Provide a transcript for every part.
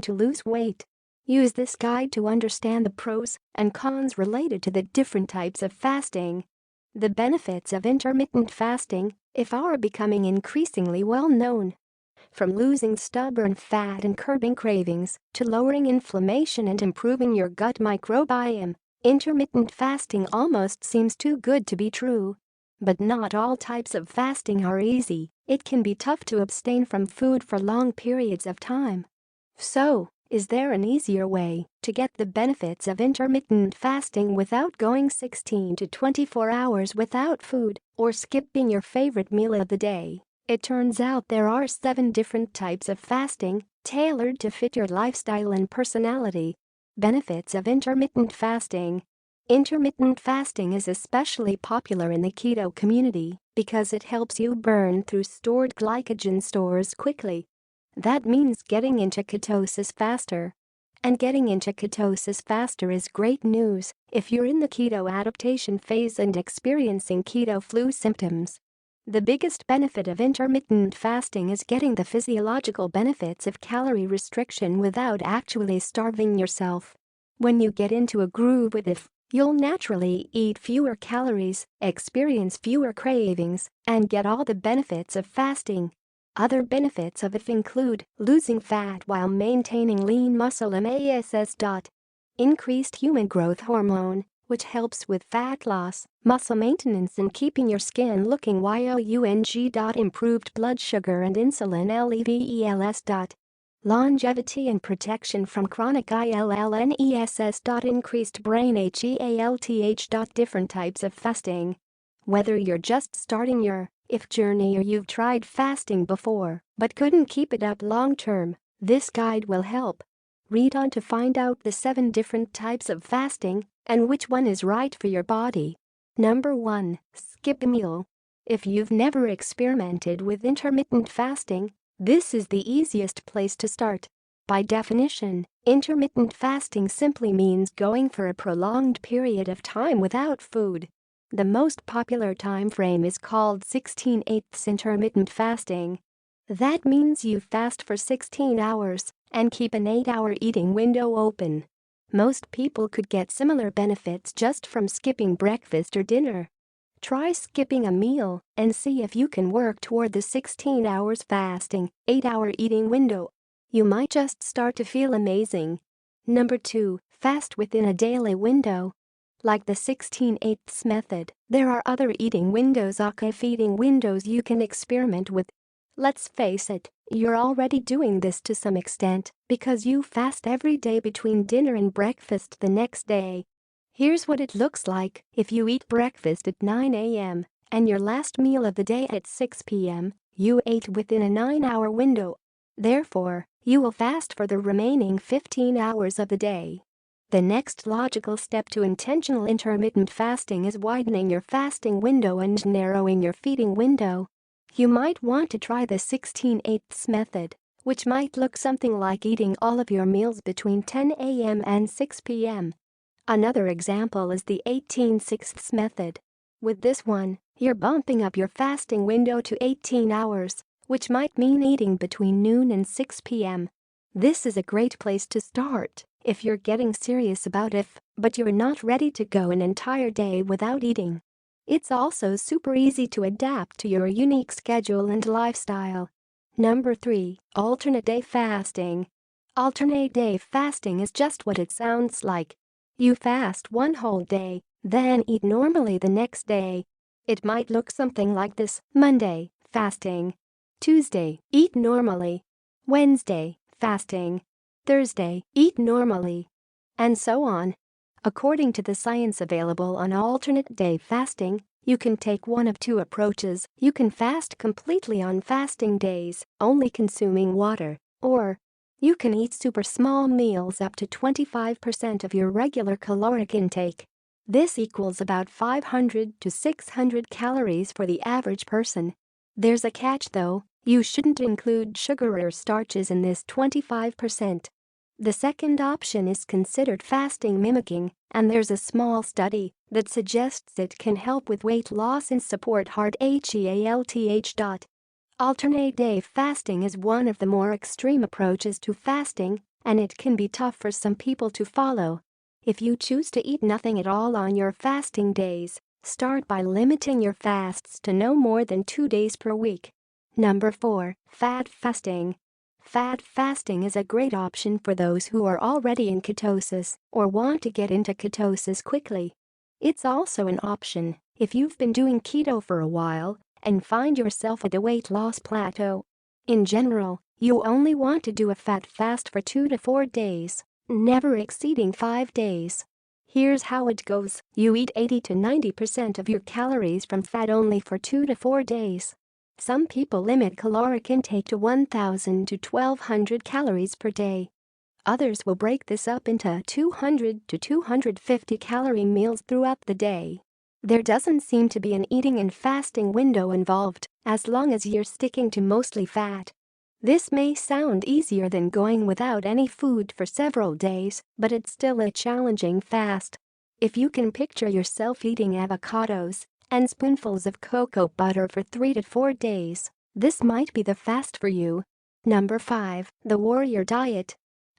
to lose weight. Use this guide to understand the pros and cons related to the different types of fasting. The benefits of intermittent fasting, if are becoming increasingly well known. From losing stubborn fat and curbing cravings to lowering inflammation and improving your gut microbiome, intermittent fasting almost seems too good to be true. But not all types of fasting are easy. It can be tough to abstain from food for long periods of time. So, is there an easier way to get the benefits of intermittent fasting without going 16 to 24 hours without food or skipping your favorite meal of the day? It turns out there are 7 different types of fasting, tailored to fit your lifestyle and personality. Benefits of intermittent fasting. Intermittent fasting is especially popular in the keto community because it helps you burn through stored glycogen stores quickly. That means getting into ketosis faster. And getting into ketosis faster is great news if you're in the keto adaptation phase and experiencing keto flu symptoms. The biggest benefit of intermittent fasting is getting the physiological benefits of calorie restriction without actually starving yourself. When you get into a groove with it, you'll naturally eat fewer calories, experience fewer cravings, and get all the benefits of fasting. Other benefits of it include losing fat while maintaining lean muscle (MASS). Increased human growth hormone, which helps with fat loss, muscle maintenance and keeping your skin looking young. Improved blood sugar and insulin levels. Longevity and protection from chronic illness. Increased brain health. Different types of fasting. Whether you're just starting your journey or you've tried fasting before but couldn't keep it up long term, this guide will help. Read on to find out the 7 different types of fasting and which one is right for your body. Number 1. Skip a meal. If you've never experimented with intermittent fasting, this is the easiest place to start. By definition, intermittent fasting simply means going for a prolonged period of time without food. The most popular time frame is called 16/8 intermittent fasting. That means you fast for 16 hours and keep an 8-hour eating window open. Most people could get similar benefits just from skipping breakfast or dinner. Try skipping a meal and see if you can work toward the 16 hours fasting, 8-hour eating window. You might just start to feel amazing. Number 2. Fast within a daily window. Like the 16/8 method, there are other eating windows feeding windows you can experiment with. Let's face it, you're already doing this to some extent because you fast every day between dinner and breakfast the next day. Here's what it looks like if you eat breakfast at 9 a.m. and your last meal of the day at 6 p.m., you ate within a 9-hour window. Therefore, you will fast for the remaining 15 hours of the day. The next logical step to intentional intermittent fasting is widening your fasting window and narrowing your feeding window. You might want to try the 16/8 method, which might look something like eating all of your meals between 10 a.m. and 6 p.m. Another example is the 18/6 method. With this one, you're bumping up your fasting window to 18 hours, which might mean eating between noon and 6 p.m. This is a great place to start if you're getting serious about it, but you're not ready to go an entire day without eating. It's also super easy to adapt to your unique schedule and lifestyle. Number 3. Alternate day fasting. Alternate day fasting is just what it sounds like. You fast one whole day, then eat normally the next day. It might look something like this: Monday, fasting. Tuesday, eat normally. Wednesday, fasting. Thursday, eat normally. And so on. According to the science available on alternate day fasting, you can take one of 2 approaches. You can fast completely on fasting days, only consuming water, or you can eat super small meals up to 25% of your regular caloric intake. This equals about 500 to 600 calories for the average person. There's a catch though, you shouldn't include sugar or starches in this 25%. The second option is considered fasting mimicking, and there's a small study that suggests it can help with weight loss and support heart health. Alternate day fasting is one of the more extreme approaches to fasting, and it can be tough for some people to follow. If you choose to eat nothing at all on your fasting days, start by limiting your fasts to no more than 2 days per week. Number 4. Fat fasting. Fat fasting is a great option for those who are already in ketosis or want to get into ketosis quickly. It's also an option if you've been doing keto for a while and find yourself at a weight loss plateau. In general, you only want to do a fat fast for 2 to 4 days, never exceeding 5 days. Here's how it goes. You eat 80 to 90% of your calories from fat only for 2 to 4 days. Some people limit caloric intake to 1,000 to 1,200 calories per day. Others will break this up into 200 to 250 calorie meals throughout the day. There doesn't seem to be an eating and fasting window involved, as long as you're sticking to mostly fat. This may sound easier than going without any food for several days, but it's still a challenging fast. If you can picture yourself eating avocados and spoonfuls of cocoa butter for 3 to 4 days, this might be the fast for you. Number 5. The Warrior Diet.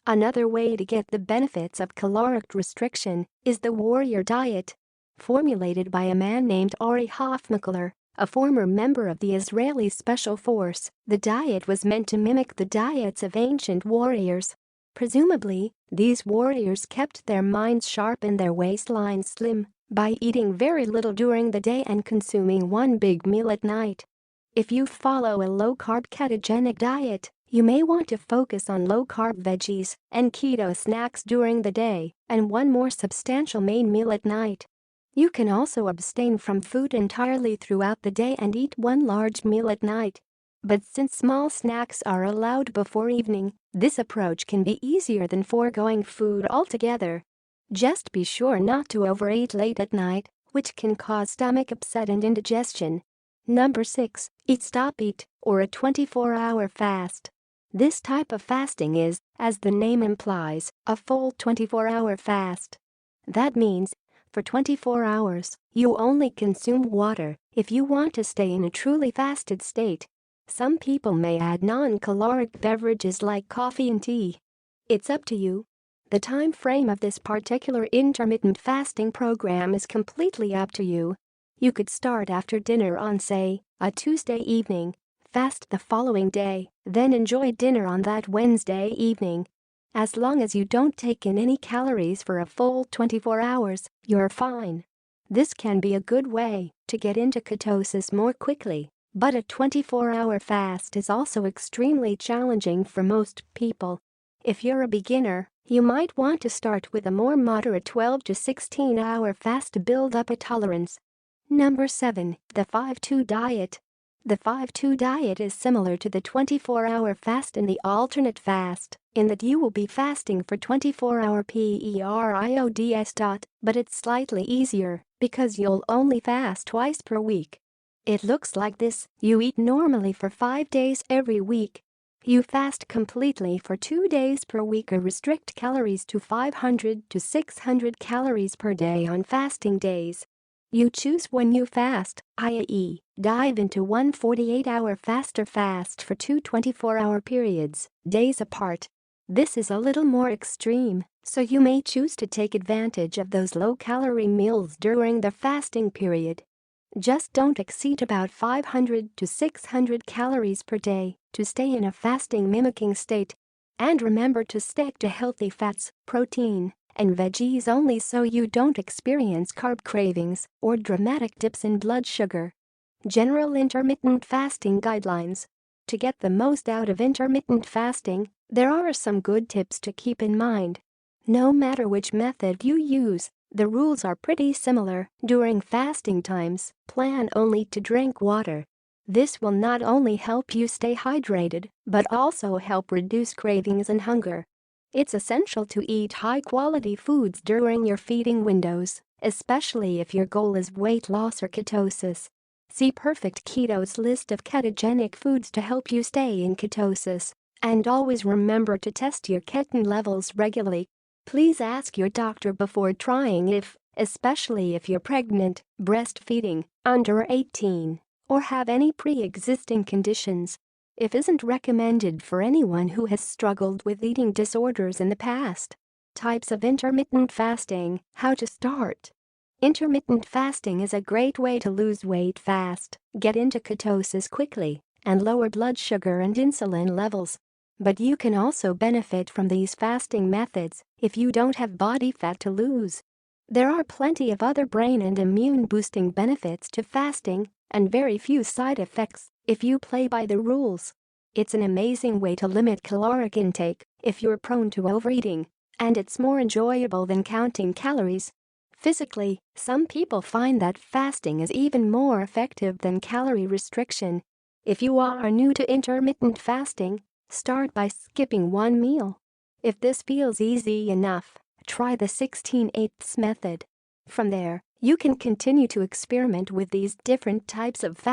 Another way to get the benefits of caloric restriction is the Warrior Diet. Formulated by a man named Ari Hofmekler, a former member of the Israeli Special Force, the diet was meant to mimic the diets of ancient warriors. Presumably, these warriors kept their minds sharp and their waistlines slim by eating very little during the day and consuming one big meal at night. If you follow a low-carb ketogenic diet, you may want to focus on low-carb veggies and keto snacks during the day and one more substantial main meal at night. You can also abstain from food entirely throughout the day and eat one large meal at night. But since small snacks are allowed before evening, this approach can be easier than foregoing food altogether. Just be sure not to overeat late at night, which can cause stomach upset and indigestion. Number 6. Eat Stop Eat, or a 24-hour fast. This type of fasting is, as the name implies, a full 24-hour fast. That means, for 24 hours, you only consume water if you want to stay in a truly fasted state. Some people may add non-caloric beverages like coffee and tea. It's up to you. The time frame of this particular intermittent fasting program is completely up to you. You could start after dinner on, say, a Tuesday evening, fast the following day, then enjoy dinner on that Wednesday evening. As long as you don't take in any calories for a full 24 hours, you're fine. This can be a good way to get into ketosis more quickly, but a 24-hour fast is also extremely challenging for most people. If you're a beginner, you might want to start with a more moderate 12 to 16-hour fast to build up a tolerance. Number 7. The 5-2 Diet. The 5-2 diet is similar to the 24-hour fast and the alternate fast, in that you will be fasting for 24-hour periods. But it's slightly easier because you'll only fast twice per week. It looks like this: you eat normally for 5 days every week. You fast completely for 2 days per week or restrict calories to 500 to 600 calories per day on fasting days. You choose when you fast, i.e., dive into one 48-hour fast or fast for 2 24-hour periods, days apart. This is a little more extreme, so you may choose to take advantage of those low-calorie meals during the fasting period. Just don't exceed about 500 to 600 calories per day to stay in a fasting mimicking state. And remember to stick to healthy fats, protein, and veggies only so you don't experience carb cravings or dramatic dips in blood sugar. General intermittent fasting guidelines. To get the most out of intermittent fasting, there are some good tips to keep in mind. No matter which method you use, the rules are pretty similar. During fasting times, plan only to drink water. This will not only help you stay hydrated, but also help reduce cravings and hunger. It's essential to eat high-quality foods during your feeding windows, especially if your goal is weight loss or ketosis. See Perfect Keto's list of ketogenic foods to help you stay in ketosis. And always remember to test your keton levels regularly. Please ask your doctor before trying, especially if you're pregnant, breastfeeding, under 18, or have any pre-existing conditions. It isn't recommended for anyone who has struggled with eating disorders in the past. Types of intermittent fasting. How to start. Intermittent fasting is a great way to lose weight fast, get into ketosis quickly, and lower blood sugar and insulin levels. But you can also benefit from these fasting methods if you don't have body fat to lose. There are plenty of other brain and immune-boosting benefits to fasting, and very few side effects if you play by the rules. It's an amazing way to limit caloric intake if you're prone to overeating, and it's more enjoyable than counting calories. Physically, some people find that fasting is even more effective than calorie restriction. If you are new to intermittent fasting, start by skipping one meal. If this feels easy enough, try the 16/8 method. From there, you can continue to experiment with these different types of fasting.